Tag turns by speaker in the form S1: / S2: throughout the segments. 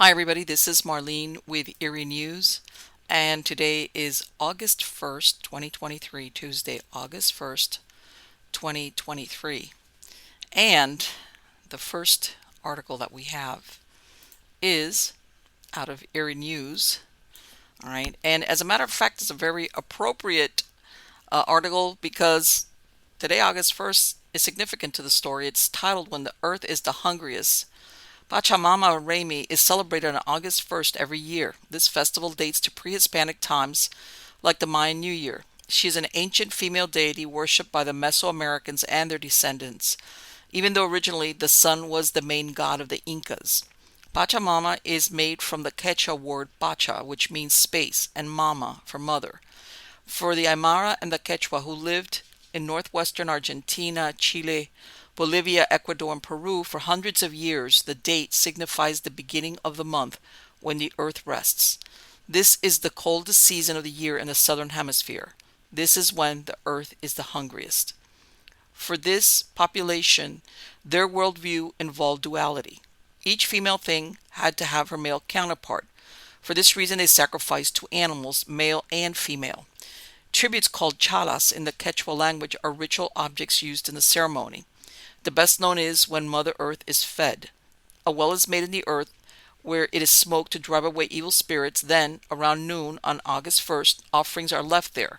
S1: Hi, everybody. This is Marlene with Eerie.News, and today is August 1st, 2023, Tuesday, August 1st, 2023. And the first article that we have is out of Eerie.News. All right. And as a matter of fact, it's a very appropriate article because today, August 1st, is significant to the story. It's titled When the Earth is the Hungriest. Pachamama Remi is celebrated on August 1st every year. This festival dates to pre-Hispanic times like the Mayan New Year. She is an ancient female deity worshipped by the Mesoamericans and their descendants, even though originally the sun was the main god of the Incas. Pachamama is made from the Quechua word pacha, which means space, and mama for mother. For the Aymara and the Quechua who lived in northwestern Argentina, Chile, Bolivia, Ecuador, and Peru for hundreds of years, the date signifies the beginning of the month when the earth rests. This is the coldest season of the year in the southern hemisphere. This is when the earth is the hungriest. For this population, their worldview involved duality. Each female thing had to have her male counterpart. For this reason, they sacrificed two animals, male and female. Tributes called chalas in the Quechua language are ritual objects used in the ceremony. The best known is when Mother Earth is fed. A well is made in the earth where it is smoked to drive away evil spirits. Then, around noon on August 1st, offerings are left there.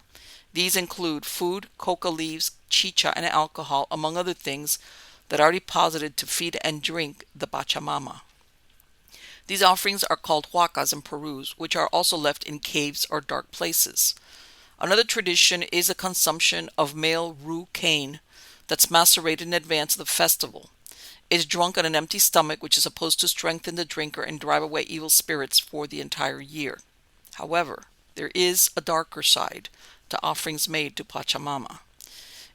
S1: These include food, coca leaves, chicha, and alcohol, among other things that are deposited to feed and drink the Pachamama. These offerings are called huacas in Peru, which are also left in caves or dark places. Another tradition is the consumption of male rue cane that's macerated in advance of the festival. It is drunk on an empty stomach, which is supposed to strengthen the drinker and drive away evil spirits for the entire year. However, there is a darker side to offerings made to Pachamama.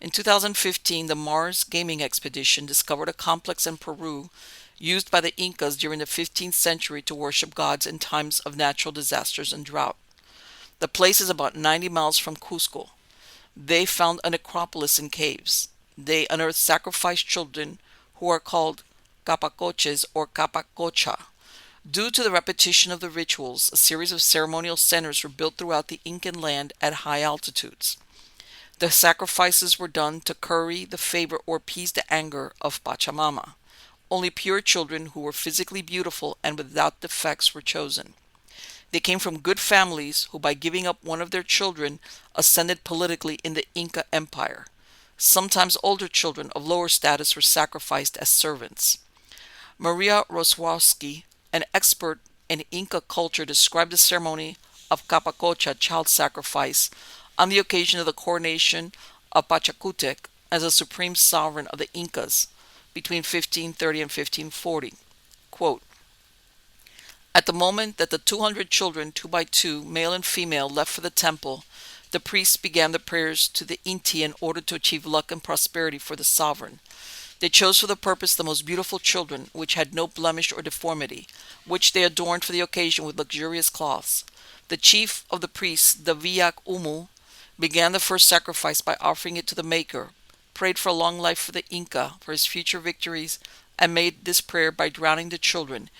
S1: In 2015, the Mars Gaming Expedition discovered a complex in Peru used by the Incas during the 15th century to worship gods in times of natural disasters and drought. The place is about 90 miles from Cusco. They found a necropolis in caves. They unearthed sacrificed children who are called capacoches or capacocha. Due to the repetition of the rituals, a series of ceremonial centers were built throughout the Incan land at high altitudes. The sacrifices were done to curry the favor or appease the anger of Pachamama. Only pure children who were physically beautiful and without defects were chosen. They came from good families who, by giving up one of their children, ascended politically in the Inca Empire. Sometimes older children of lower status were sacrificed as servants. Maria Roswowski, an expert in Inca culture, described the ceremony of Capacocha child sacrifice on the occasion of the coronation of Pachacutec as a supreme sovereign of the Incas between 1530 and 1540. Quote, at the moment that the 200 children, two by two, male and female, left for the temple, the priests began the prayers to the Inti in order to achieve luck and prosperity for the sovereign. They chose for the purpose the most beautiful children, which had no blemish or deformity, which they adorned for the occasion with luxurious cloths. The chief of the priests, the Viyak Umu, began the first sacrifice by offering it to the Maker, prayed for a long life for the Inca, for his future victories, and made this prayer by drowning the children,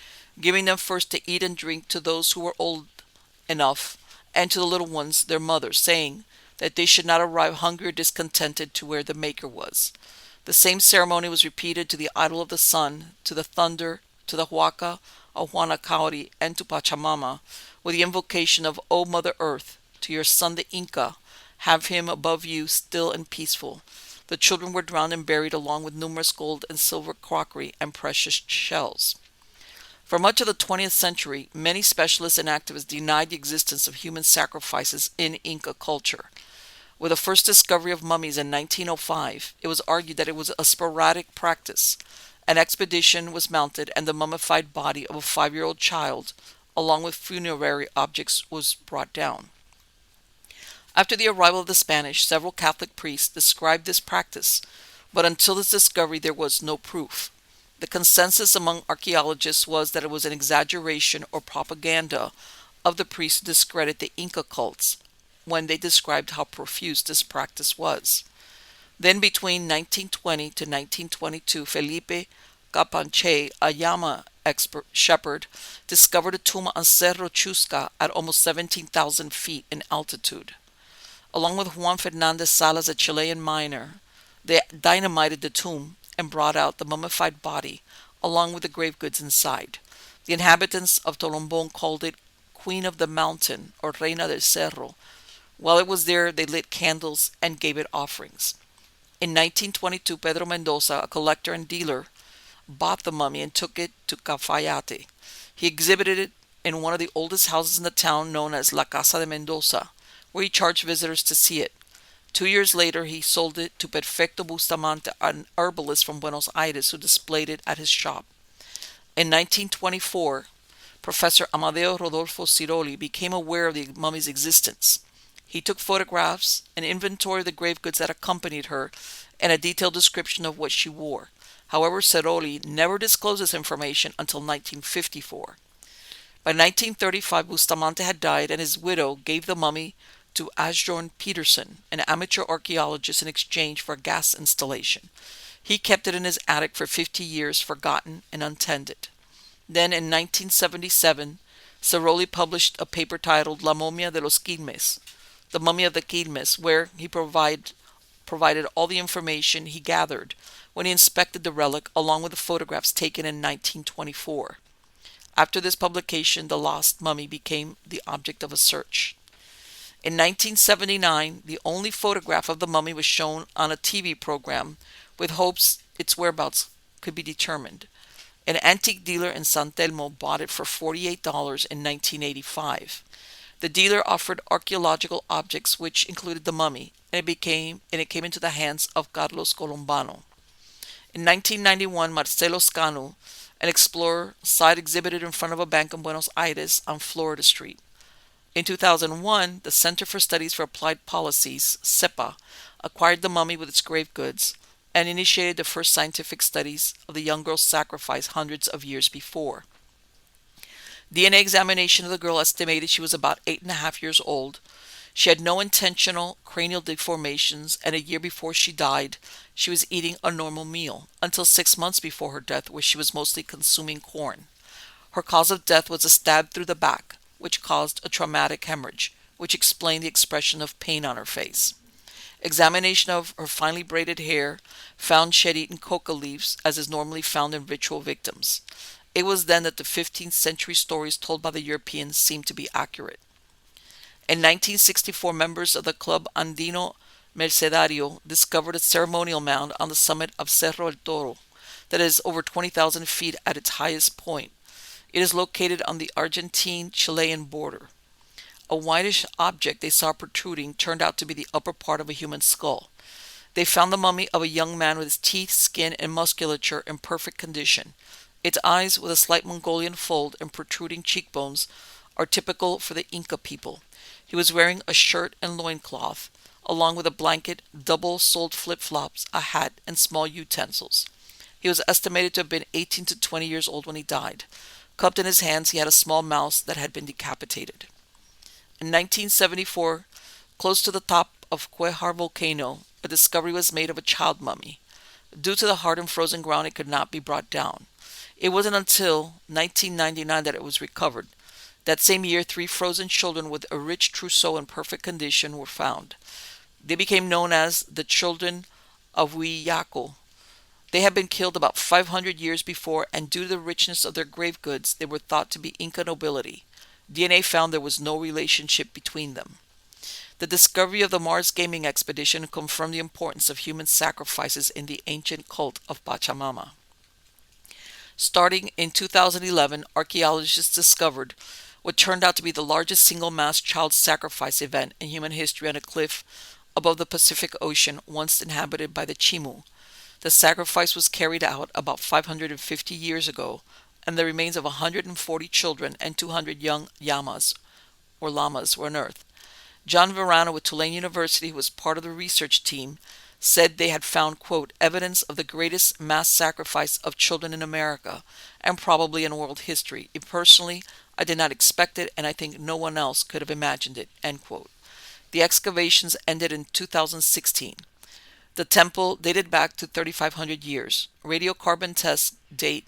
S1: giving them first to eat and drink to those who were old enough, and to the little ones their mothers, saying that they should not arrive hungry or discontented to where the Maker was. The same ceremony was repeated to the idol of the sun, to the thunder, to the Huaca of Huanacauri, and to Pachamama, with the invocation of, O Mother Earth, to your son the Inca, have him above you still and peaceful. The children were drowned and buried along with numerous gold and silver crockery and precious shells. For much of the 20th century, many specialists and activists denied the existence of human sacrifices in Inca culture. With the first discovery of mummies in 1905, it was argued that it was a sporadic practice. An expedition was mounted and the mummified body of a 5-year-old child, along with funerary objects, was brought down. After the arrival of the Spanish, several Catholic priests described this practice, but until this discovery there was no proof. The consensus among archaeologists was that it was an exaggeration or propaganda of the priests to discredit the Inca cults when they described how profuse this practice was. Then between 1920 to 1922, Felipe Capanche, a Llama expert shepherd discovered a tomb on Cerro Chusca at almost 17,000 feet in altitude. Along with Juan Fernandez Salas, a Chilean miner, they dynamited the tomb and brought out the mummified body along with the grave goods inside. The inhabitants of Tolombon called it Queen of the Mountain or Reina del Cerro. While it was there, they lit candles and gave it offerings. In 1922, Pedro Mendoza, a collector and dealer, bought the mummy and took it to Cafayate. He exhibited it in one of the oldest houses in the town known as La Casa de Mendoza, where he charged visitors to see it. 2 years later, he sold it to Perfecto Bustamante, an herbalist from Buenos Aires who displayed it at his shop. In 1924, Professor Amadeo Rodolfo Ciroli became aware of the mummy's existence. He took photographs, an inventory of the grave goods that accompanied her, and a detailed description of what she wore. However, Ciroli never disclosed this information until 1954. By 1935, Bustamante had died, and his widow gave the mummy to Asbjørn Petersen, an amateur archaeologist, in exchange for a gas installation. He kept it in his attic for 50 years, forgotten and untended. Then, in 1977, Ciroli published a paper titled La Momia de los Quilmes, the Mummy of the Quilmes, where he provided all the information he gathered when he inspected the relic along with the photographs taken in 1924. After this publication, the lost mummy became the object of a search. In 1979, the only photograph of the mummy was shown on a TV program with hopes its whereabouts could be determined. An antique dealer in San Telmo bought it for $48 in 1985. The dealer offered archaeological objects which included the mummy, and it came into the hands of Carlos Colombano. In 1991, Marcelo Scanu, an explorer, saw it exhibited in front of a bank in Buenos Aires on Florida Street. In 2001, the Center for Studies for Applied Policies, CEPA, acquired the mummy with its grave goods and initiated the first scientific studies of the young girl's sacrifice hundreds of years before. DNA examination of the girl estimated she was about 8.5 years old. She had no intentional cranial deformations, and a year before she died, she was eating a normal meal, until 6 months before her death, where she was mostly consuming corn. Her cause of death was a stab through the back, which caused a traumatic hemorrhage, which explained the expression of pain on her face. Examination of her finely braided hair found she had eaten coca leaves, as is normally found in ritual victims. It was then that the 15th century stories told by the Europeans seemed to be accurate. In 1964, members of the Club Andino Mercedario discovered a ceremonial mound on the summit of Cerro El Toro that is over 20,000 feet at its highest point. It is located on the Argentine-Chilean border. A whitish object they saw protruding turned out to be the upper part of a human skull. They found the mummy of a young man with his teeth, skin, and musculature in perfect condition. Its eyes, with a slight Mongolian fold and protruding cheekbones, are typical for the Inca people. He was wearing a shirt and loincloth, along with a blanket, double-soled flip-flops, a hat, and small utensils. He was estimated to have been 18 to 20 years old when he died. Cupped in his hands, he had a small mouse that had been decapitated. In 1974, close to the top of Cuellar volcano, a discovery was made of a child mummy. Due to the hard and frozen ground, it could not be brought down. It wasn't until 1999 that it was recovered. That same year, 3 frozen children with a rich trousseau in perfect condition were found. They became known as the Children of Huillaco. They had been killed about 500 years before, and due to the richness of their grave goods, they were thought to be Inca nobility. DNA found there was no relationship between them. The discovery of the Mars Gaming Expedition confirmed the importance of human sacrifices in the ancient cult of Pachamama. Starting in 2011, archaeologists discovered what turned out to be the largest single-mass child sacrifice event in human history on a cliff above the Pacific Ocean once inhabited by the Chimu. The sacrifice was carried out about 550 years ago, and the remains of 140 children and 200 young llamas were unearthed. John Verano with Tulane University, who was part of the research team, said they had found, quote, evidence of the greatest mass sacrifice of children in America and probably in world history. Personally, I did not expect it, and I think no one else could have imagined it, end quote. The excavations ended in 2016. The temple dated back to 3,500 years. Radiocarbon tests date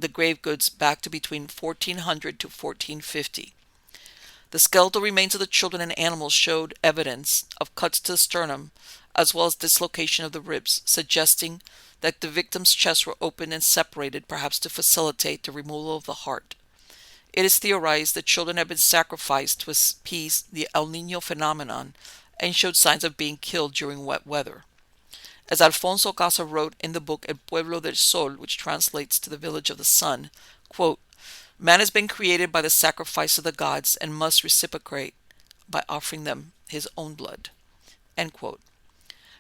S1: the grave goods back to between 1400 to 1450. The skeletal remains of the children and animals showed evidence of cuts to the sternum, as well as dislocation of the ribs, suggesting that the victims' chests were opened and separated, perhaps to facilitate the removal of the heart. It is theorized that children had been sacrificed to appease the El Niño phenomenon and showed signs of being killed during wet weather. As Alfonso Casa wrote in the book El Pueblo del Sol, which translates to the village of the sun, quote, "Man has been created by the sacrifice of the gods and must reciprocate by offering them his own blood." End quote.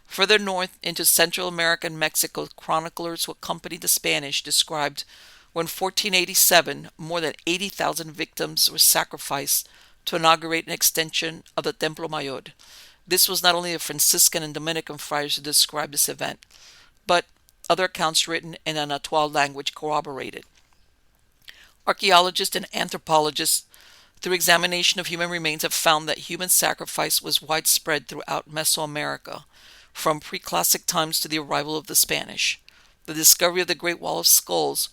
S1: Further north into Central America and Mexico, chroniclers who accompanied the Spanish described when 1487 more than 80,000 victims were sacrificed to inaugurate an extension of the Templo Mayor. This was not only the Franciscan and Dominican friars who described this event, but other accounts written in a Nahuatl language corroborated. Archaeologists and anthropologists, through examination of human remains, have found that human sacrifice was widespread throughout Mesoamerica, from pre-classic times to the arrival of the Spanish. The discovery of the Great Wall of Skulls,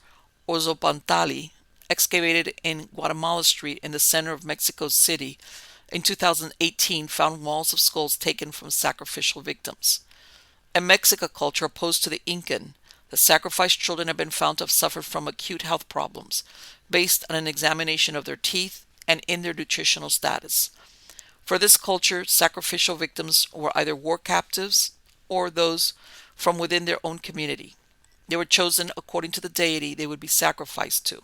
S1: or Zopantali, excavated in Guatemala Street in the center of Mexico City in 2018, found walls of skulls taken from sacrificial victims. In Mexican culture opposed to the Incan, the sacrificed children have been found to have suffered from acute health problems, based on an examination of their teeth and in their nutritional status. For this culture, sacrificial victims were either war captives or those from within their own community. They were chosen according to the deity they would be sacrificed to.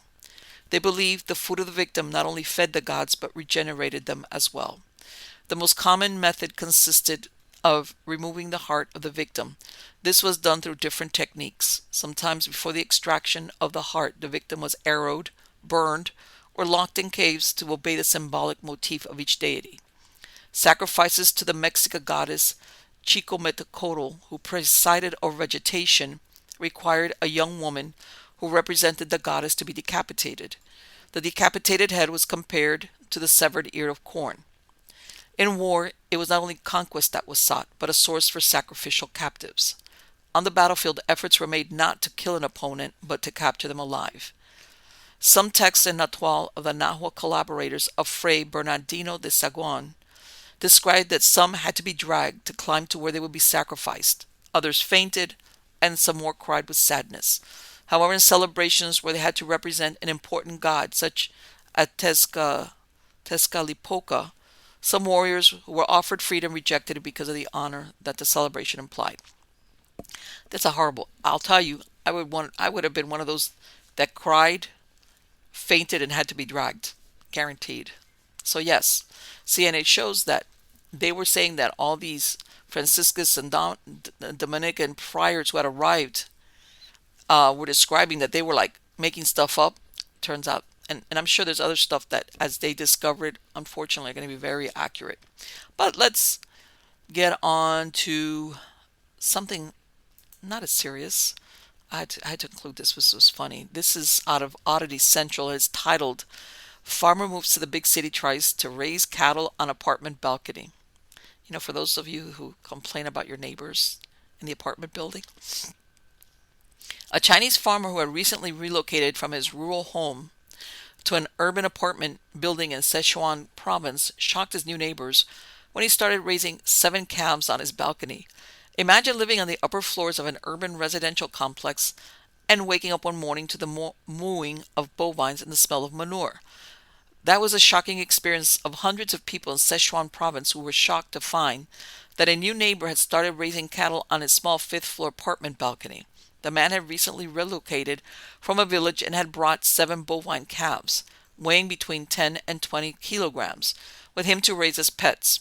S1: They believed the food of the victim not only fed the gods but regenerated them as well. The most common method consisted of removing the heart of the victim. This was done through different techniques. Sometimes before the extraction of the heart, the victim was arrowed, burned, or locked in caves to obey the symbolic motif of each deity. Sacrifices to the Mexica goddess Chicometecotl, who presided over vegetation, required a young woman who represented the goddess to be decapitated. The decapitated head was compared to the severed ear of corn. In war, it was not only conquest that was sought, but a source for sacrificial captives. On the battlefield, efforts were made not to kill an opponent, but to capture them alive. Some texts in Nahuatl of the Nahua collaborators of Fray Bernardino de Saguin described that some had to be dragged to climb to where they would be sacrificed. Others fainted, and some more cried with sadness. However, in celebrations where they had to represent an important god, such as Tezcatlipoca, some warriors who were offered freedom rejected it because of the honor that the celebration implied. That's a horrible. I'll tell you, I would have been one of those that cried, fainted, and had to be dragged, guaranteed. So yes, CNN shows that they were saying that all these Franciscans and Dominican friars who had arrived were describing that they were like making stuff up. Turns out, and I'm sure there's other stuff that, as they discovered, unfortunately, are going to be very accurate. But let's get on to something not as serious. I had to include this. This was funny. This is out of Oddity Central. It's titled, "Farmer Moves to the Big City, Tries to Raise Cattle on Apartment Balcony." You know, for those of you who complain about your neighbors in the apartment building. A Chinese farmer who had recently relocated from his rural home to an urban apartment building in Sichuan province shocked his new neighbors when he started raising 7 calves on his balcony. Imagine living on the upper floors of an urban residential complex and waking up one morning to the mooing of bovines and the smell of manure. That was a shocking experience of hundreds of people in Sichuan province who were shocked to find that a new neighbor had started raising cattle on his small 5th-floor apartment balcony. The man had recently relocated from a village and had brought 7 bovine calves, weighing between 10 and 20 kilograms, with him to raise as pets.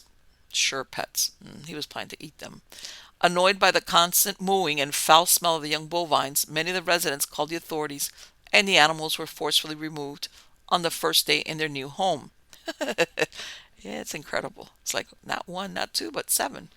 S1: Sure, pets. He was planning to eat them. Annoyed by the constant mooing and foul smell of the young bovines, many of the residents called the authorities, and the animals were forcefully removed on the first day in their new home. Yeah, it's incredible. It's like not 1, not 2, but 7.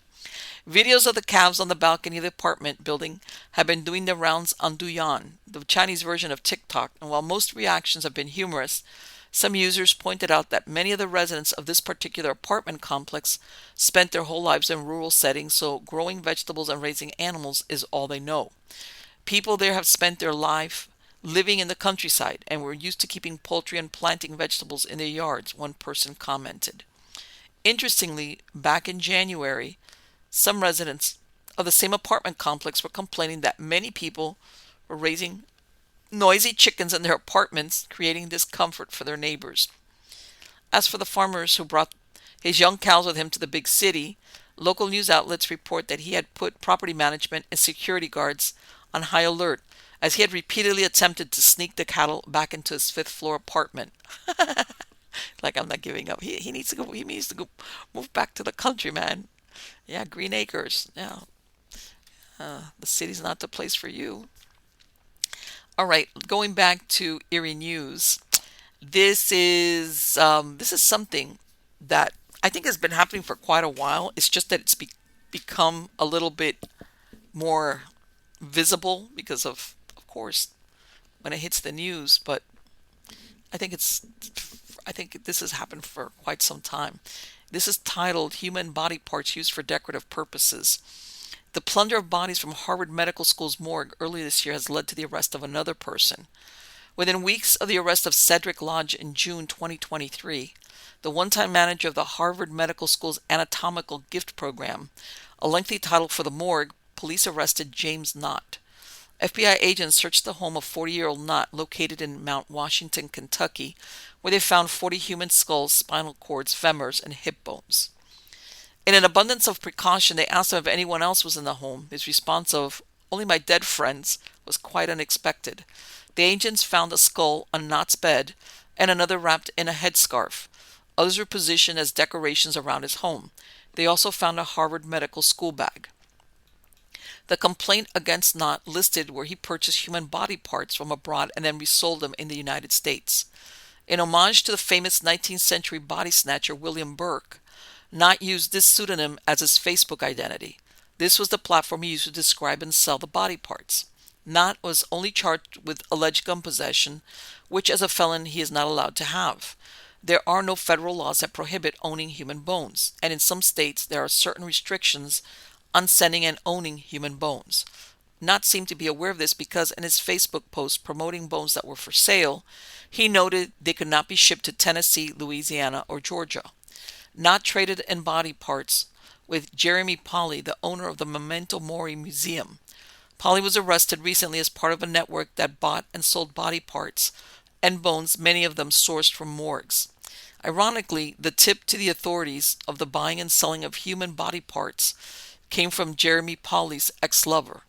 S1: Videos of the calves on the balcony of the apartment building have been doing the rounds on Douyin, the Chinese version of TikTok, and while most reactions have been humorous, some users pointed out that many of the residents of this particular apartment complex spent their whole lives in rural settings, so growing vegetables and raising animals is all they know. People there have spent their life living in the countryside and were used to keeping poultry and planting vegetables in their yards, one person commented. Interestingly, back in January, some residents of the same apartment complex were complaining that many people were raising noisy chickens in their apartments, creating discomfort for their neighbors. As for the farmers who brought his young cows with him to the big city, local news outlets report that he had put property management and security guards on high alert as he had repeatedly attempted to sneak the cattle back into his fifth floor apartment. Like, I'm not giving up. He needs to go. He needs to go move back to the country, man. Yeah, Green Acres. Yeah, the city's not the place for you. All right, going back to Eerie News. This is something that I think has been happening for quite a while. It's just that it's become a little bit more visible because of course, when it hits the news. But I think I think this has happened for quite some time. This is titled "Human Body Parts Used for Decorative Purposes." The plunder of bodies from Harvard Medical School's morgue earlier this year has led to the arrest of another person. Within weeks of the arrest of Cedric Lodge in June 2023, the one-time manager of the Harvard Medical School's anatomical gift program, a lengthy title for the morgue, police arrested James Knott. FBI agents searched the home of 40-year-old Knott located in Mount Washington, Kentucky, where they found 40 human skulls, spinal cords, femurs, and hip bones. In an abundance of precaution, they asked him if anyone else was in the home. His response of, "Only my dead friends," was quite unexpected. The agents found a skull on Knott's bed and another wrapped in a headscarf. Others were positioned as decorations around his home. They also found a Harvard Medical School bag. The complaint against Knott listed where he purchased human body parts from abroad and then resold them in the United States. In homage to the famous 19th century body snatcher William Burke, Knott used this pseudonym as his Facebook identity. This was the platform he used to describe and sell the body parts. Knott was only charged with alleged gun possession, which as a felon he is not allowed to have. There are no federal laws that prohibit owning human bones, and in some states there are certain restrictions on sending and owning human bones. Knott seemed to be aware of this because in his Facebook post promoting bones that were for sale, he noted they could not be shipped to Tennessee, Louisiana, or Georgia. Knott traded in body parts with Jeremy Polly, the owner of the Memento Mori Museum. Polly was arrested recently as part of a network that bought and sold body parts and bones, many of them sourced from morgues. Ironically, the tip to the authorities of the buying and selling of human body parts came from Jeremy Polly's ex-lover.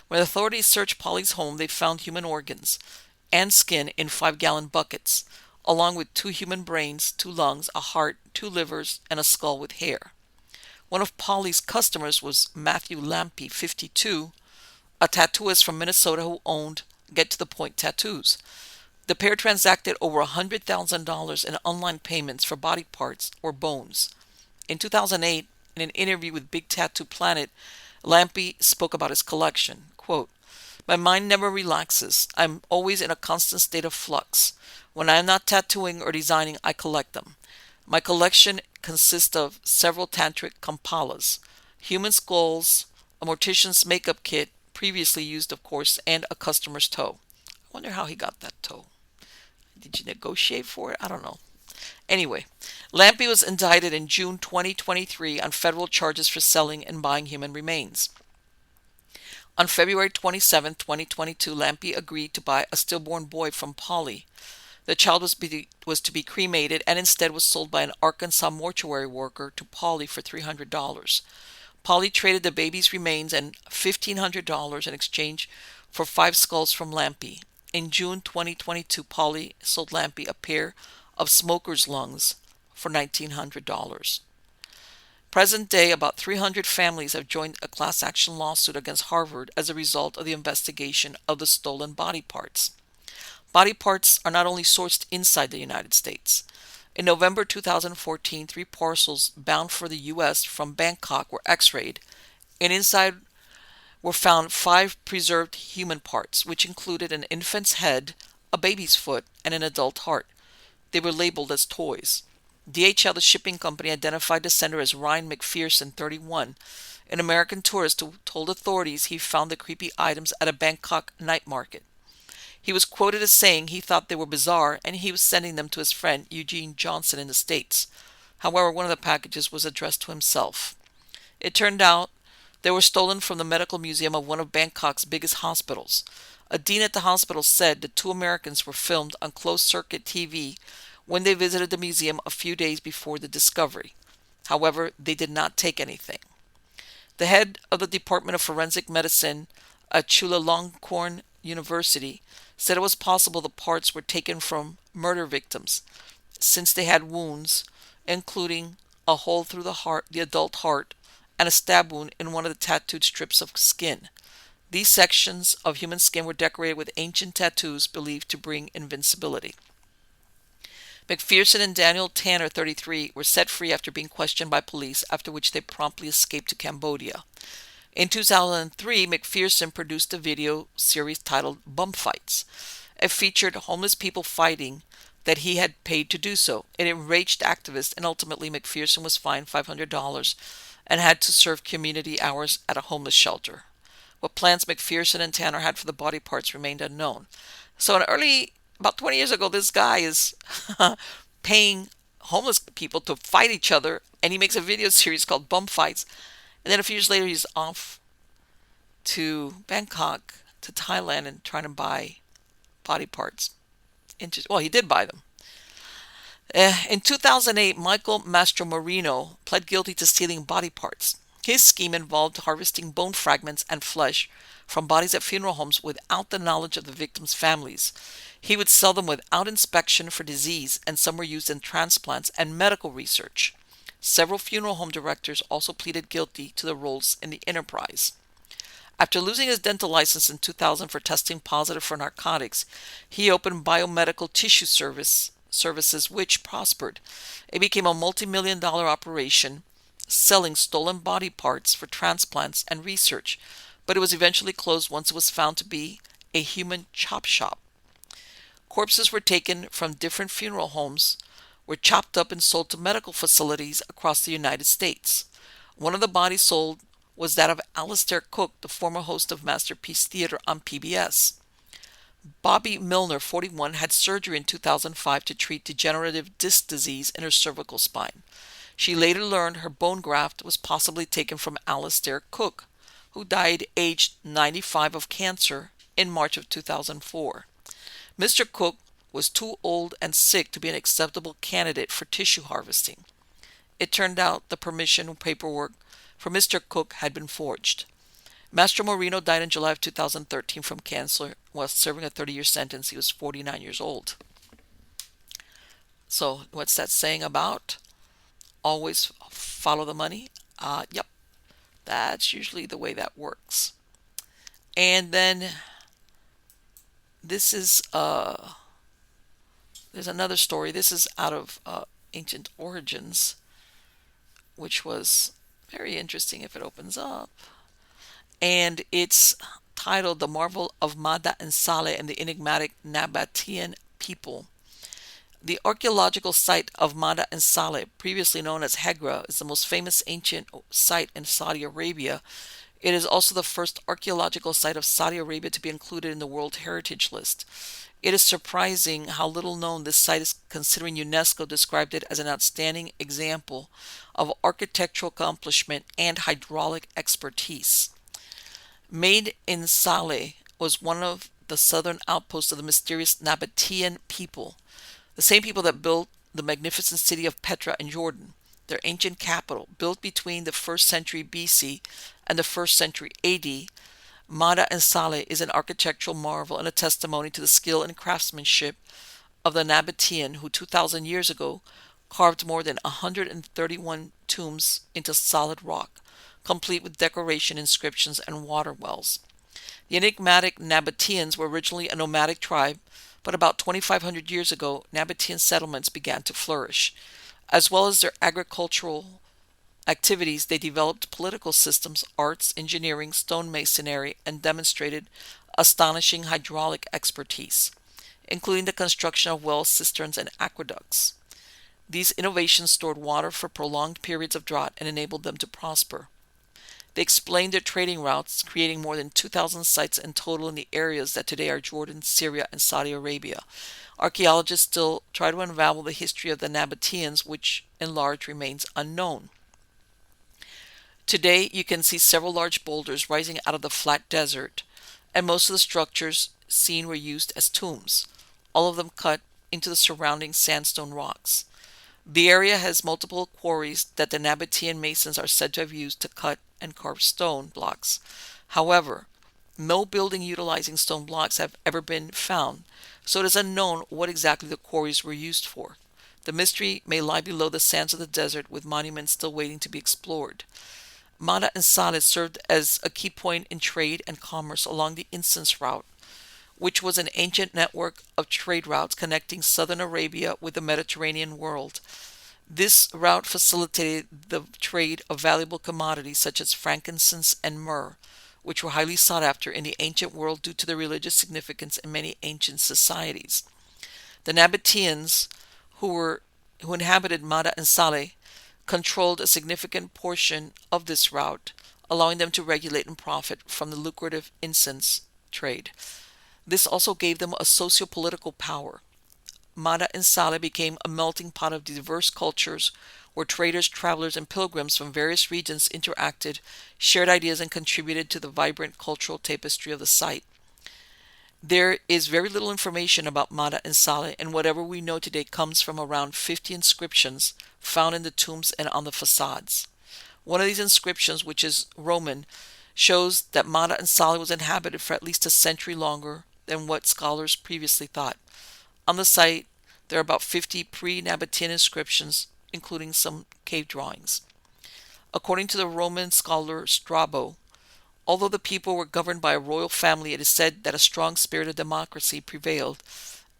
S1: When authorities searched Polly's home, they found human organs and skin in 5-gallon buckets, along with 2 human brains, 2 lungs, a heart, 2 livers, and a skull with hair. One of Polly's customers was Matthew Lampy, 52, a tattooist from Minnesota who owned Get to the Point Tattoos. The pair transacted over $100,000 in online payments for body parts or bones. In 2008, in an interview with Big Tattoo Planet, Lampy spoke about his collection. Quote, "My mind never relaxes. I'm always in a constant state of flux. When I am not tattooing or designing, I collect them. My collection consists of several tantric kampalas, human skulls, a mortician's makeup kit, previously used, of course, and a customer's toe." I wonder how he got that toe. Did you negotiate for it? I don't know. Anyway, Lampy was indicted in June 2023 on federal charges for selling and buying human remains. On February 27, 2022, Lampy agreed to buy a stillborn boy from Polly. The child was to be cremated and instead was sold by an Arkansas mortuary worker to Polly for $300. Polly traded the baby's remains and $1,500 in exchange for 5 skulls from Lampy. In June 2022, Polly sold Lampy a pair of smoker's lungs for $1,900. Present day, about 300 families have joined a class action lawsuit against Harvard as a result of the investigation of the stolen body parts. Body parts are not only sourced inside the United States. In November 2014, 3 parcels bound for the U.S. from Bangkok were x-rayed, and inside were found 5 preserved human parts, which included an infant's head, a baby's foot, and an adult heart. They were labeled as toys. DHL, the shipping company, identified the sender as Ryan McPherson, 31, an American tourist who told authorities he found the creepy items at a Bangkok night market. He was quoted as saying he thought they were bizarre and he was sending them to his friend Eugene Johnson in the States. However, one of the packages was addressed to himself. It turned out they were stolen from the medical museum of one of Bangkok's biggest hospitals. A dean at the hospital said the two Americans were filmed on closed-circuit TV when they visited the museum a few days before the discovery. However, they did not take anything. The head of the Department of Forensic Medicine at Chulalongkorn University said it was possible the parts were taken from murder victims, since they had wounds, including a hole through the adult heart, and a stab wound in one of the tattooed strips of skin. These sections of human skin were decorated with ancient tattoos believed to bring invincibility. McPherson and Daniel Tanner, 33, were set free after being questioned by police, after which they promptly escaped to Cambodia. In 2003, McPherson produced a video series titled Bum Fights. It featured homeless people fighting that he had paid to do so. It enraged activists, and ultimately McPherson was fined $500 and had to serve community hours at a homeless shelter. What plans McPherson and Tanner had for the body parts remained unknown. So about 20 years ago, this guy is paying homeless people to fight each other, and he makes a video series called Bum Fights. And then a few years later, he's off to Bangkok, to Thailand, and trying to buy body parts. Well, he did buy them. In 2008, Michael Mastromorino pled guilty to stealing body parts. His scheme involved harvesting bone fragments and flesh from bodies at funeral homes without the knowledge of the victims' families. He would sell them without inspection for disease, and some were used in transplants and medical research. Several funeral home directors also pleaded guilty to the roles in the enterprise. After losing his dental license in 2000 for testing positive for narcotics, he opened biomedical tissue services, which prospered. It became a multi-million-dollar operation, selling stolen body parts for transplants and research, but it was eventually closed once it was found to be a human chop shop. Corpses were taken from different funeral homes, were chopped up and sold to medical facilities across the United States. One of the bodies sold was that of Alistair Cook, the former host of Masterpiece Theater on PBS. Bobby Milner, 41, had surgery in 2005 to treat degenerative disc disease in her cervical spine. She later learned her bone graft was possibly taken from Alistair Cook, who died aged 95 of cancer in March of 2004. Mr. Cook was too old and sick to be an acceptable candidate for tissue harvesting. It turned out the permission paperwork for Mr. Cook had been forged. Mastromorino died in July of 2013 from cancer while serving a 30-year sentence. He was 49 years old. So what's that saying about? Always follow the money? Yep. That's usually the way that works. And then this is there's another story. This is out of Ancient Origins, which was very interesting if it opens up. And it's titled The Marvel of Mada'in Saleh and the Enigmatic Nabataean People. The archaeological site of Mada'in Saleh, previously known as Hegra, is the most famous ancient site in Saudi Arabia. It is also the first archaeological site of Saudi Arabia to be included in the World Heritage List. It is surprising how little known this site is, considering UNESCO described it as an outstanding example of architectural accomplishment and hydraulic expertise. Made in Saleh was one of the southern outposts of the mysterious Nabataean people, the same people that built the magnificent city of Petra in Jordan, their ancient capital. Built between the 1st century BC and the 1st century AD, Mada'in Saleh is an architectural marvel and a testimony to the skill and craftsmanship of the Nabataean, who 2,000 years ago carved more than 131 tombs into solid rock, complete with decoration, inscriptions, and water wells. The enigmatic Nabataeans were originally a nomadic tribe, but about 2,500 years ago, Nabataean settlements began to flourish. As well as their agricultural activities, they developed political systems, arts, engineering, stonemasonry, and demonstrated astonishing hydraulic expertise, including the construction of wells, cisterns, and aqueducts. These innovations stored water for prolonged periods of drought and enabled them to prosper. They explained their trading routes, creating more than 2,000 sites in total in the areas that today are Jordan, Syria, and Saudi Arabia. Archaeologists still try to unravel the history of the Nabataeans, which in large remains unknown. Today, you can see several large boulders rising out of the flat desert, and most of the structures seen were used as tombs, all of them cut into the surrounding sandstone rocks. The area has multiple quarries that the Nabataean masons are said to have used to cut and carve stone blocks. However, no building utilizing stone blocks have ever been found, so it is unknown what exactly the quarries were used for. The mystery may lie below the sands of the desert, with monuments still waiting to be explored. Mada'in and Saleh served as a key point in trade and commerce along the Incense Route, which was an ancient network of trade routes connecting southern Arabia with the Mediterranean world. This route facilitated the trade of valuable commodities such as frankincense and myrrh, which were highly sought after in the ancient world due to their religious significance in many ancient societies. The Nabataeans, who inhabited Mada'in and Saleh, controlled a significant portion of this route, allowing them to regulate and profit from the lucrative incense trade. This also gave them a socio-political power. Mada'in and Saleh became a melting pot of diverse cultures where traders, travelers, and pilgrims from various regions interacted, shared ideas, and contributed to the vibrant cultural tapestry of the site. There is very little information about Mada'in and Saleh, and whatever we know today comes from around 50 inscriptions found in the tombs and on the facades. One of these inscriptions, which is Roman, shows that Mada'in and Saleh was inhabited for at least a century longer than what scholars previously thought. On the site, there are about 50 pre-Nabataean inscriptions, including some cave drawings. According to the Roman scholar Strabo, although the people were governed by a royal family, it is said that a strong spirit of democracy prevailed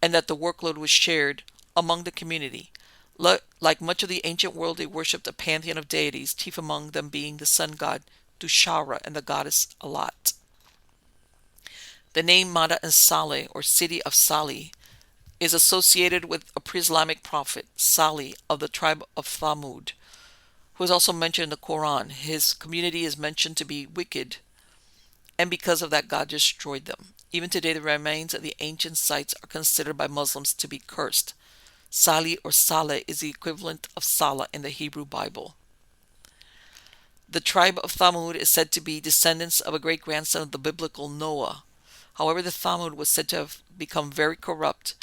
S1: and that the workload was shared among the community. Like much of the ancient world, they worshipped a pantheon of deities, chief among them being the sun god Dushara and the goddess Alat. The name Mada'in and Saleh, or City of Salih, is associated with a pre-Islamic prophet, Salih, of the tribe of Thamud, who is also mentioned in the Quran. His community is mentioned to be wicked, and because of that, God destroyed them. Even today, the remains of the ancient sites are considered by Muslims to be cursed. Salih or Saleh is the equivalent of Salah in the Hebrew Bible. The tribe of Thamud is said to be descendants of a great-grandson of the biblical Noah. However, the Thamud was said to have become very corrupt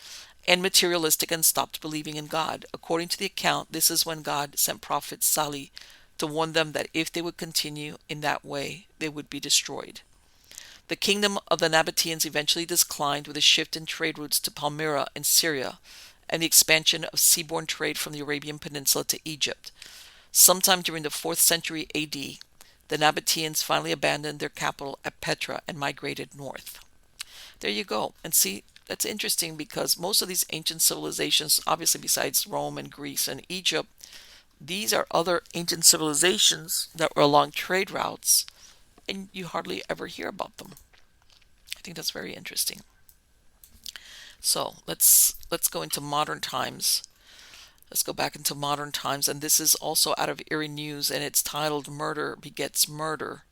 S1: and materialistic and stopped believing in God. According to the account, this is when God sent prophet Salih to warn them that if they would continue in that way, they would be destroyed. The kingdom of the Nabataeans eventually declined with a shift in trade routes to Palmyra in Syria and the expansion of seaborne trade from the Arabian Peninsula to Egypt. Sometime during the 4th century AD, the Nabataeans finally abandoned their capital at Petra and migrated north. There you go. And see, that's interesting because most of these ancient civilizations, obviously besides Rome and Greece and Egypt, these are other ancient civilizations that were along trade routes, and you hardly ever hear about them. I think that's very interesting. So let's go into modern times. Let's go back into modern times, and this is also out of Eerie.News, and it's titled "Murder Begets Murder."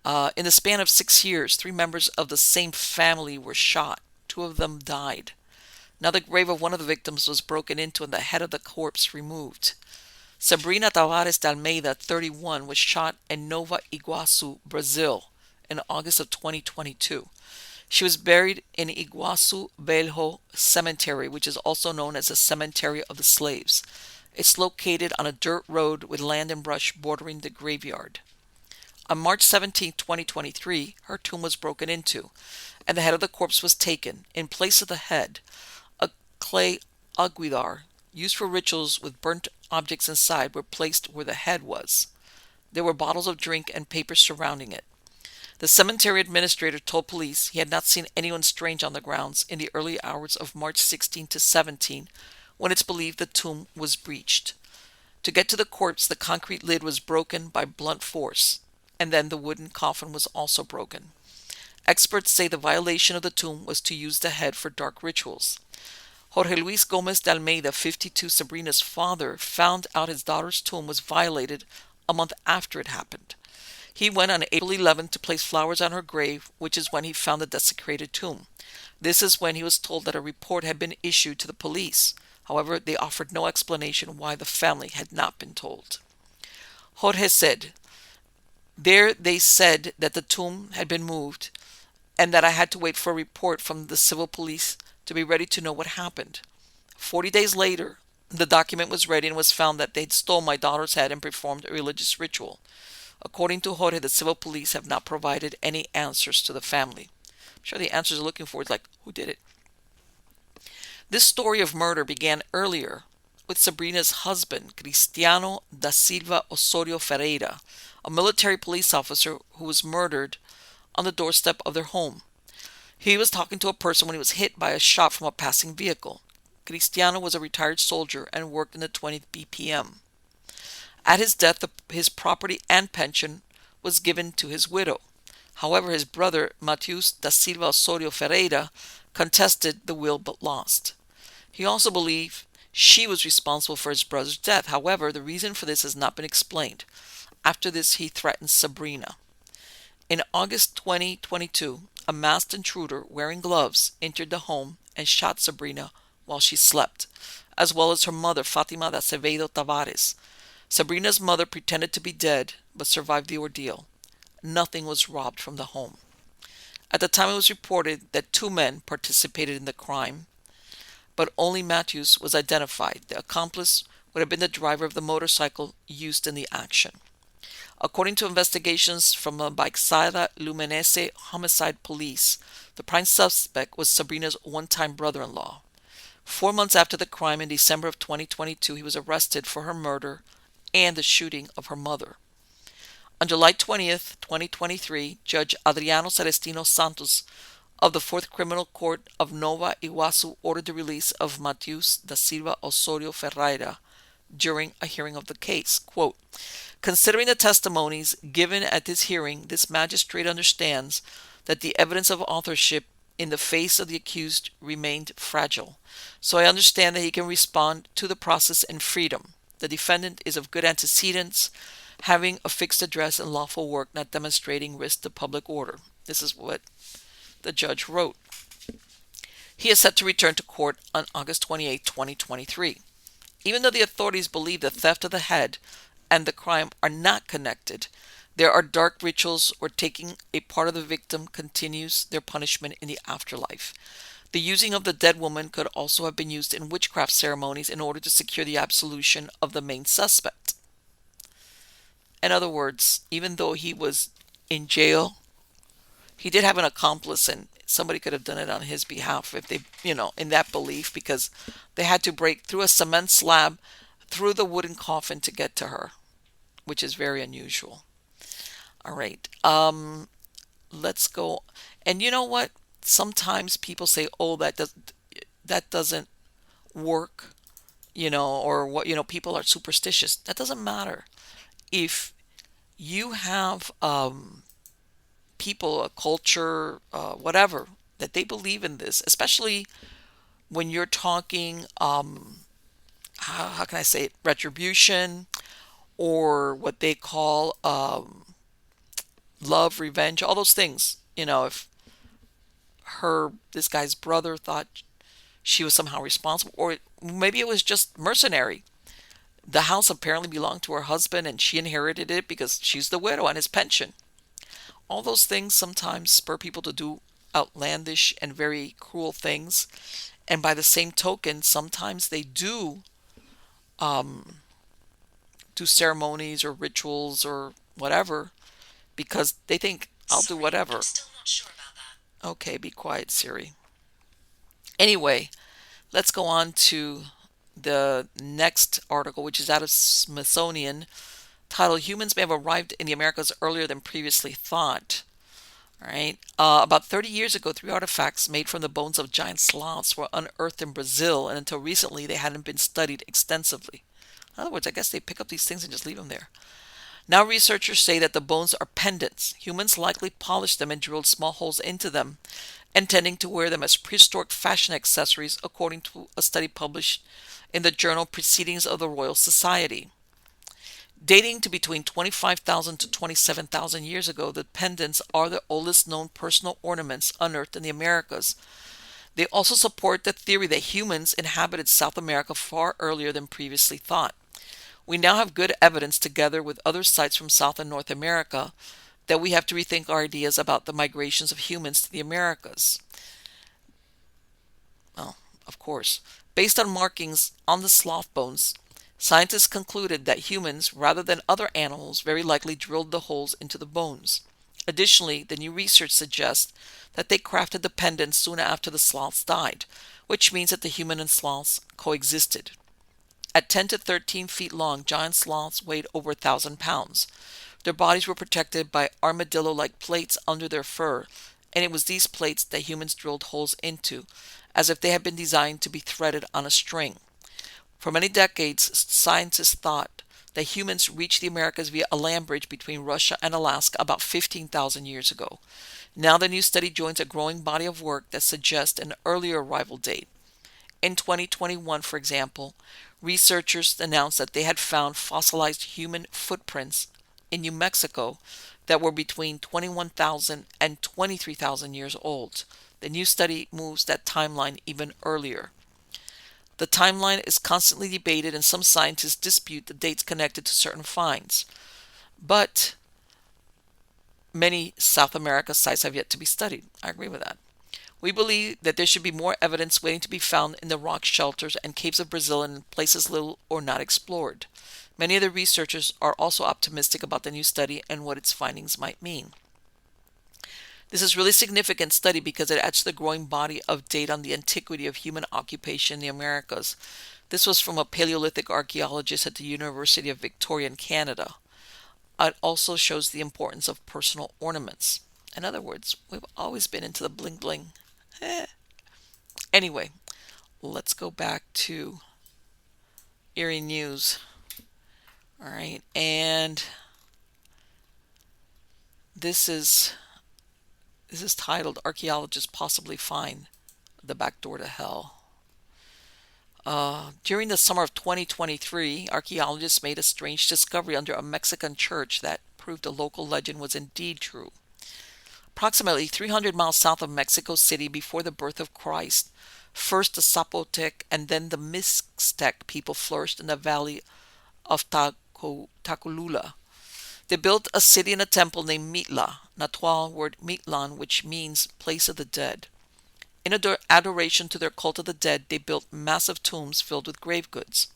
S1: In the span of 6 years, 3 members of the same family were shot. 2 of them died. Now the grave of one of the victims was broken into and the head of the corpse removed. Sabrina Tavares de Almeida, 31, was shot in Nova Iguaçu, Brazil, in August of 2022. She was buried in Iguaçu Velho Cemetery, which is also known as the Cemetery of the Slaves. It's located on a dirt road with land and brush bordering the graveyard. On March 17, 2023, her tomb was broken into, and the head of the corpse was taken. In place of the head, a clay aguilar used for rituals with burnt objects inside were placed where the head was. There were bottles of drink and paper surrounding it. The cemetery administrator told police he had not seen anyone strange on the grounds in the early hours of March 16 to 17, when it's believed the tomb was breached. To get to the corpse, the concrete lid was broken by blunt force, and then the wooden coffin was also broken. Experts say the violation of the tomb was to use the head for dark rituals. Jorge Luis Gomez de Almeida, 52, Sabrina's father, found out his daughter's tomb was violated a month after it happened. He went on April 11th to place flowers on her grave, which is when he found the desecrated tomb. This is when he was told that a report had been issued to the police. However, they offered no explanation why the family had not been told. Jorge said, "There they said that the tomb had been moved and that I had to wait for a report from the civil police to be ready to know what happened. 40 days later, the document was ready and was found that they'd stole my daughter's head and performed a religious ritual. According to Jorge, the civil police have not provided any answers to the family." I'm sure the answers they're looking for is like, who did it? This story of murder began earlier with Sabrina's husband, Cristiano da Silva Osorio Ferreira, a military police officer who was murdered on the doorstep of their home. He was talking to a person when he was hit by a shot from a passing vehicle. Cristiano was a retired soldier and worked in the 20th BPM. At his death, his property and pension was given to his widow. However, his brother, Mateus da Silva Osorio Ferreira, contested the will but lost. He also believed she was responsible for his brother's death. However, the reason for this has not been explained. After this, he threatened Sabrina. In August 2022, a masked intruder wearing gloves entered the home and shot Sabrina while she slept, as well as her mother, Fatima de Acevedo Tavares. Sabrina's mother pretended to be dead, but survived the ordeal. Nothing was robbed from the home. At the time, it was reported that 2 men participated in the crime, but only Matthews was identified. The accomplice would have been the driver of the motorcycle used in the action. According to investigations from the Baixada Lumenese Homicide Police, the prime suspect was Sabrina's one-time brother-in-law. 4 months after the crime, in December of 2022, he was arrested for her murder and the shooting of her mother. On July 20th, 2023, Judge Adriano Celestino Santos of the 4th Criminal Court of Nova Iguazu ordered the release of Mateus da Silva Osorio Ferreira during a hearing of the case. Quote, "Considering the testimonies given at this hearing, this magistrate understands that the evidence of authorship in the face of the accused remained fragile. So I understand that he can respond to the process in freedom. The defendant is of good antecedents, having a fixed address and lawful work, not demonstrating risk to public order." This is what the judge wrote. He is set to return to court on August 28, 2023. Even though the authorities believe the theft of the head and the crime are not connected, there are dark rituals where taking a part of the victim continues their punishment in the afterlife. The using of the dead woman could also have been used in witchcraft ceremonies in order to secure the absolution of the main suspect. In other words, even though he was in jail, he did have an accomplice, and somebody could have done it on his behalf if they, in that belief, because they had to break through a cement slab, through the wooden coffin to get to her, which is very unusual. All right. Let's go. And you know what? Sometimes people say, "Oh, that doesn't work," or what, people are superstitious. That doesn't matter. If you have people, a culture, whatever, that they believe in this, especially when you're talking, how can I say it, retribution, or what they call love, revenge, all those things. If this guy's brother thought she was somehow responsible, or maybe it was just mercenary. The house apparently belonged to her husband and she inherited it because she's the widow on his pension. All those things sometimes spur people to do outlandish and very cruel things. And by the same token, sometimes they do ceremonies or rituals or whatever because they think, "I'll do whatever." I'm still not sure about that. Okay, be quiet, Siri. Anyway, let's go on to the next article, which is out of Smithsonian, titled "Humans May Have Arrived in the Americas Earlier Than Previously Thought." All right. About 30 years ago, 3 artifacts made from the bones of giant sloths were unearthed in Brazil, and until recently, they hadn't been studied extensively. In other words, I guess they pick up these things and just leave them there. Now researchers say that the bones are pendants. Humans likely polished them and drilled small holes into them, intending to wear them as prehistoric fashion accessories, according to a study published in the journal Proceedings of the Royal Society. Dating to between 25,000 to 27,000 years ago, the pendants are the oldest known personal ornaments unearthed in the Americas. They also support the theory that humans inhabited South America far earlier than previously thought. We now have good evidence, together with other sites from South and North America, that we have to rethink our ideas about the migrations of humans to the Americas. Well, of course. Based on markings on the sloth bones, scientists concluded that humans, rather than other animals, very likely drilled the holes into the bones. Additionally, the new research suggests that they crafted the pendants soon after the sloths died, which means that the human and sloths coexisted. At 10 to 13 feet long, giant sloths weighed over 1,000 pounds. Their bodies were protected by armadillo-like plates under their fur, and it was these plates that humans drilled holes into, as if they had been designed to be threaded on a string. For many decades, scientists thought that humans reached the Americas via a land bridge between Russia and Alaska about 15,000 years ago. Now the new study joins a growing body of work that suggests an earlier arrival date. In 2021, for example, researchers announced that they had found fossilized human footprints in New Mexico that were between 21,000 and 23,000 years old. The new study moves that timeline even earlier. The timeline is constantly debated, and some scientists dispute the dates connected to certain finds. But many South America sites have yet to be studied. I agree with that. We believe that there should be more evidence waiting to be found in the rock shelters and caves of Brazil and in places little or not explored. Many of the researchers are also optimistic about the new study and what its findings might mean. This is really significant study because it adds to the growing body of data on the antiquity of human occupation in the Americas. This was from a Paleolithic archaeologist at the University of Victoria in Canada. It also shows the importance of personal ornaments. In other words, we've always been into the bling bling. Anyway, let's go back to Eerie News. All right, and this is titled "Archaeologists Possibly Find the Back Door to Hell." During the summer of 2023, archaeologists made a strange discovery under a Mexican church that proved a local legend was indeed true. Approximately 300 miles south of Mexico City, before the birth of Christ, first the Zapotec and then the Mixtec people flourished in the valley of Tacolula. They built a city and a temple named Mitla, Nahuatl word Mitlan, which means place of the dead. In adoration to their cult of the dead, they built massive tombs filled with grave goods.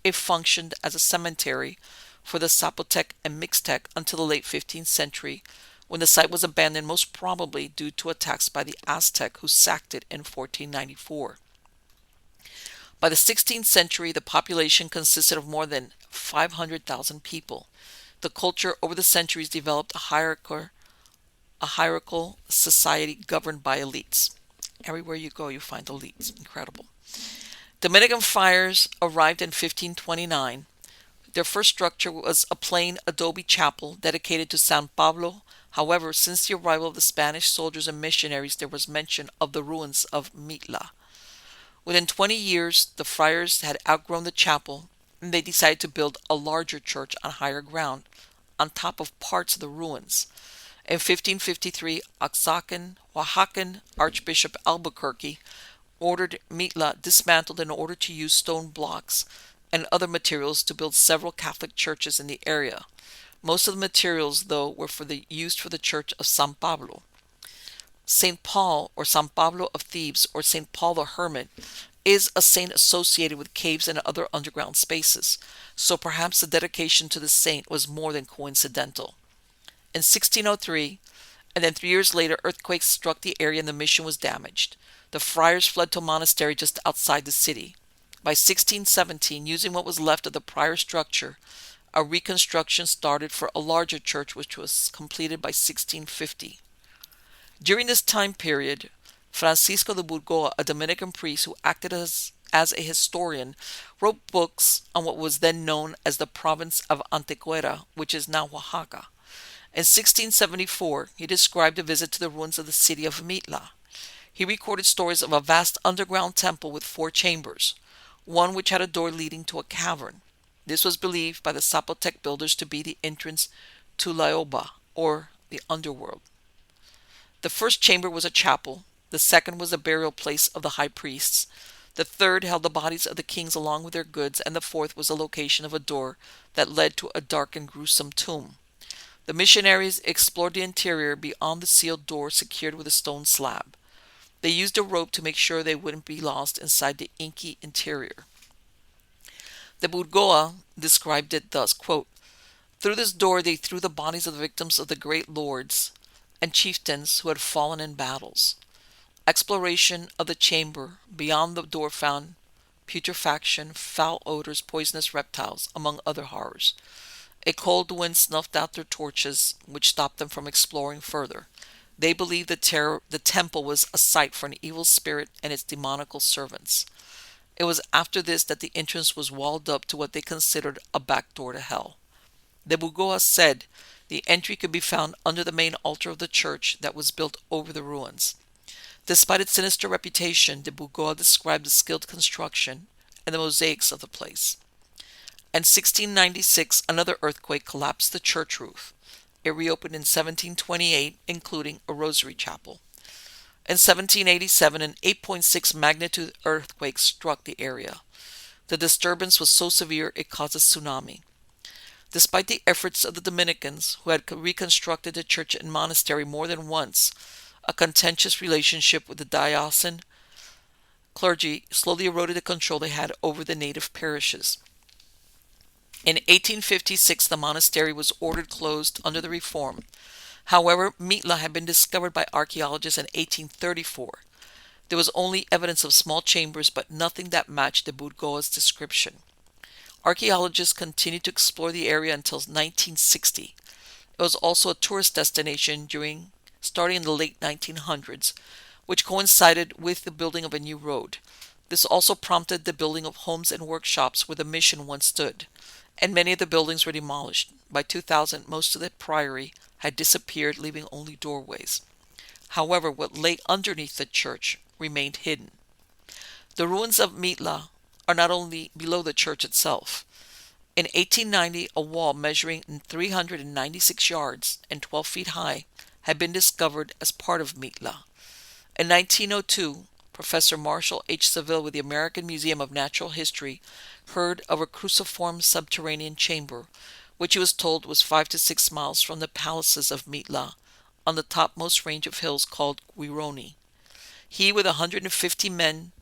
S1: It functioned as a cemetery for the Zapotec and Mixtec until the late 15th century, when the site was abandoned, most probably due to attacks by the Aztec, who sacked it in 1494. By the 16th century, the population consisted of more than 500,000 people. The culture over the centuries developed a hierarchical society governed by elites. Everywhere you go, you find elites. Incredible. Dominican friars arrived in 1529. Their first structure was a plain adobe chapel dedicated to San Pablo. However, since the arrival of the Spanish soldiers and missionaries, there was mention of the ruins of Mitla. Within 20 years, the friars had outgrown the chapel, and they decided to build a larger church on higher ground, on top of parts of the ruins. In 1553, Oaxacan Archbishop Albuquerque ordered Mitla dismantled in order to use stone blocks and other materials to build several Catholic churches in the area. Most of the materials, though, were used for the church of San Pablo. St. Paul, or San Pablo of Thebes, or St. Paul the Hermit, is a saint associated with caves and other underground spaces, so perhaps the dedication to the saint was more than coincidental. In 1603, and then 3 years later, earthquakes struck the area and the mission was damaged. The friars fled to a monastery just outside the city. By 1617, using what was left of the prior structure, a reconstruction started for a larger church, which was completed by 1650. During this time period, Francisco de Burgoa, a Dominican priest who acted as a historian, wrote books on what was then known as the province of Antequera, which is now Oaxaca. In 1674, he described a visit to the ruins of the city of Mitla. He recorded stories of a vast underground temple with 4 chambers, one which had a door leading to a cavern. This was believed by the Zapotec builders to be the entrance to Laoba, or the underworld. The first chamber was a chapel, the second was a burial place of the high priests, the third held the bodies of the kings along with their goods, and the fourth was the location of a door that led to a dark and gruesome tomb. The missionaries explored the interior beyond the sealed door secured with a stone slab. They used a rope to make sure they wouldn't be lost inside the inky interior. The Budgoa described it thus, quote, "Through this door they threw the bodies of the victims of the great lords and chieftains who had fallen in battles. Exploration of the chamber beyond the door found putrefaction, foul odors, poisonous reptiles, among other horrors. A cold wind snuffed out their torches, which stopped them from exploring further. They believed the temple was a site for an evil spirit and its demonical servants. It was after this that the entrance was walled up to what they considered a back door to hell. The Bugoa said the entry could be found under the main altar of the church that was built over the ruins. Despite its sinister reputation, the Bugoa described the skilled construction and the mosaics of the place. In 1696, another earthquake collapsed the church roof. It reopened in 1728, including a rosary chapel. In 1787, an 8.6 magnitude earthquake struck the area. The disturbance was so severe it caused a tsunami. Despite the efforts of the Dominicans, who had reconstructed the church and monastery more than once, a contentious relationship with the diocesan clergy slowly eroded the control they had over the native parishes. In 1856, the monastery was ordered closed under the reform. However, Mitla had been discovered by archaeologists in 1834. There was only evidence of small chambers, but nothing that matched the Budgoa's description. Archaeologists continued to explore the area until 1960. It was also a tourist destination starting in the late 1900s, which coincided with the building of a new road. This also prompted the building of homes and workshops where the mission once stood, and many of the buildings were demolished. By 2000, most of the priory had disappeared, leaving only doorways. However, what lay underneath the church remained hidden. The ruins of Mitla are not only below the church itself. In 1890, a wall measuring 396 yards and 12 feet high had been discovered as part of Mitla. In 1902, Professor Marshall H. Seville with the American Museum of Natural History heard of a cruciform subterranean chamber, which he was told was 5 to 6 miles from the palaces of Mitla, on the topmost range of hills called Guironi. He, with 150 men,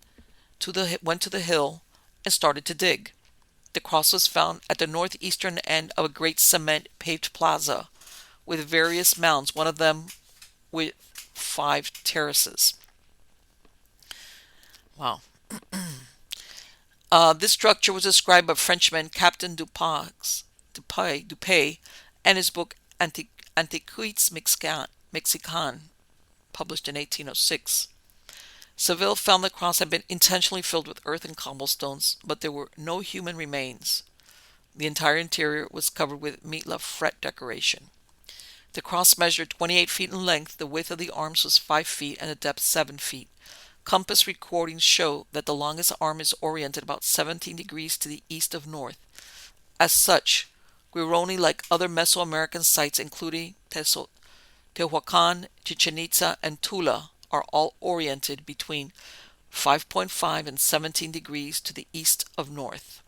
S1: went to the hill and started to dig. The cross was found at the northeastern end of a great cement-paved plaza with various mounds, one of them with 5 terraces. Wow. This structure was described by Frenchman Captain Dupay and his book Antiquités Mexicaines, published in 1806. Seville found the cross had been intentionally filled with earth and cobblestones, but there were no human remains. The entire interior was covered with Mitla fret decoration. The cross measured 28 feet in length, the width of the arms was 5 feet, and the depth 7 feet. Compass recordings show that the longest arm is oriented about 17 degrees to the east of north. As such, Guironi, like other Mesoamerican sites including Tehuacan, Chichen Itza, and Tula, are all oriented between 5.5 and 17 degrees to the east of north.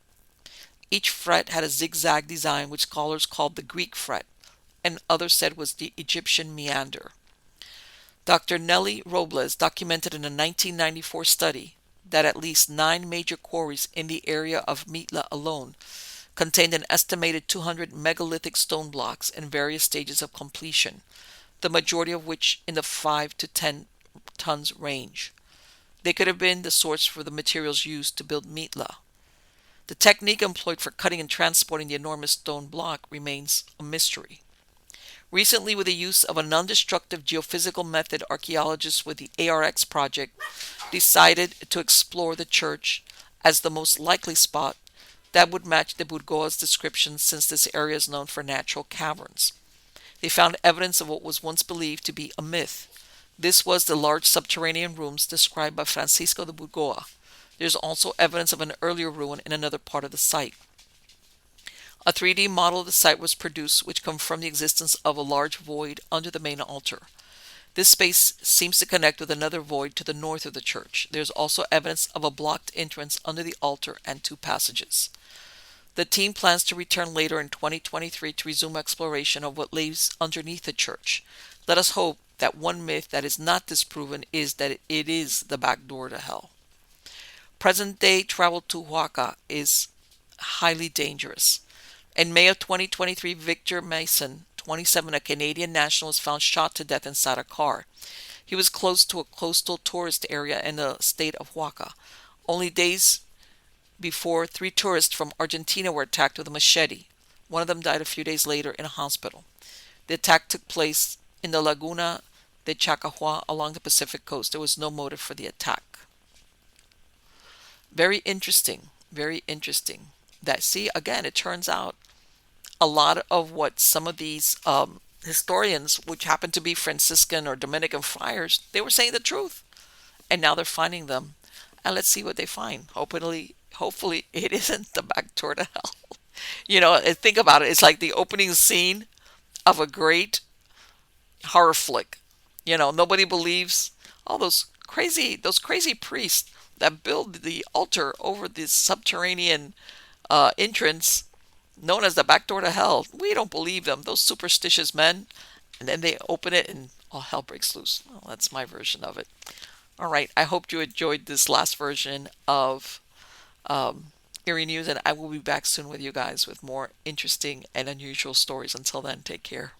S1: Each fret had a zigzag design which scholars called the Greek fret, and others said was the Egyptian meander. Dr. Nelly Robles documented in a 1994 study that at least 9 major quarries in the area of Mitla alone contained an estimated 200 megalithic stone blocks in various stages of completion, the majority of which in the 5 to 10 tons range. They could have been the source for the materials used to build Mitla. The technique employed for cutting and transporting the enormous stone block remains a mystery. Recently, with the use of a non-destructive geophysical method, archaeologists with the ARX project decided to explore the church as the most likely spot that would match the Budgoa's description, since this area is known for natural caverns. They found evidence of what was once believed to be a myth. This was the large subterranean rooms described by Francisco de Budgoa. There is also evidence of an earlier ruin in another part of the site. A 3D model of the site was produced, which confirmed the existence of a large void under the main altar. This space seems to connect with another void to the north of the church. There's also evidence of a blocked entrance under the altar and two passages. The team plans to return later in 2023 to resume exploration of what lays underneath the church. Let us hope that one myth that is not disproven is that it is the back door to hell. Present day travel to Huaca is highly dangerous. In May of 2023, Victor Mason, 27, a Canadian national, was found shot to death inside a car. He was close to a coastal tourist area in the state of Huaca. Only days before, three tourists from Argentina were attacked with a machete. One of them died a few days later in a hospital. The attack took place in the Laguna de Chacahua along the Pacific coast. There was no motive for the attack. Very interesting. Very interesting. That, see, again, it turns out a lot of what some of these historians, which happen to be Franciscan or Dominican friars, they were saying the truth. And now they're finding them. And let's see what they find. Hopefully it isn't the back door to hell. Think about it. It's like the opening scene of a great horror flick. Nobody believes all those crazy priests that build the altar over this subterranean entrance known as the back door to hell. We don't believe them. Those superstitious men. And then they open it and all hell breaks loose. Well, that's my version of it. All right. I hope you enjoyed this last version of Eerie News, and I will be back soon with you guys with more interesting and unusual stories. Until then, take care.